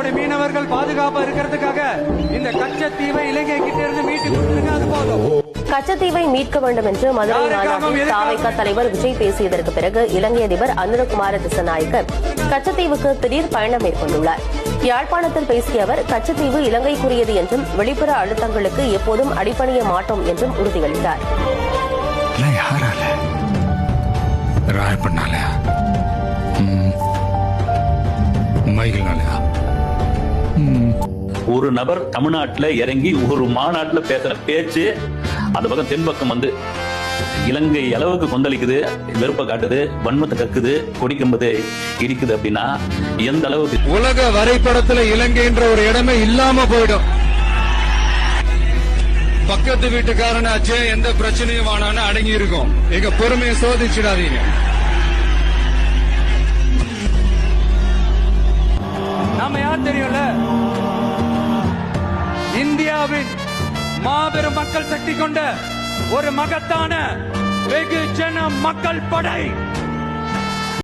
நம்மளோட மீனவர்கள் பாதுகாப்பா இருக்கிறதுக்காக இந்த கச்சத்தீவை இலங்கை கிட்ட இருந்து மீட்டு கொடுத்துருங்க, அது போதும். கச்சத்தீவை மீட்க வேண்டும் என்று மதுரை மாநாட்டில் தாவேகா தலைவர் விஜய் பேசியதற்கு பிறகு இலங்கை அதிபர் அனுரகுமார திசாநாயக்க கச்சத்தீவுக்கு திடீர் பயணம் மேற்கொண்டுள்ளார். யாழ்ப்பாணத்தில் பேசிய அவர் கச்சத்தீவு இலங்கைக்குரியது என்றும் வெளிப்புற அழுத்தங்களுக்கு எப்போதும் அடிபணிய மாட்டோம் என்றும் உறுதியளித்தார். ஒரு நபர் தமிழ்நாட்டில் இறங்கி ஒரு மாநாட்டில் பேசுற பேச்சு அந்த பக்கம் தென்பக்கம் வந்து இலங்கை அளவுக்கு கொந்தளிக்குது, வெறுப்பை காட்டுது, வன்மத்தை கக்குது, கொடிக்கும்போது இடிக்குது அப்படின்னா எந்த அளவுக்கு உலக வரைபடத்துல இலங்கைன்ற ஒரு இடமே இல்லாம போயிடும். பக்கத்து வீட்டுக்காரனாச்சே எந்த பிரச்சனையும் வானான்னு அடங்கி இருக்கும். எங்க பொறுமையை சோதிச்சிடாதீங்க. நாம யார் தெரியும்ல, இந்தியாவின் மாபெரும் மக்கள் சக்தி கொண்ட ஒரு மகத்தான வெகுஜன மக்கள் படை.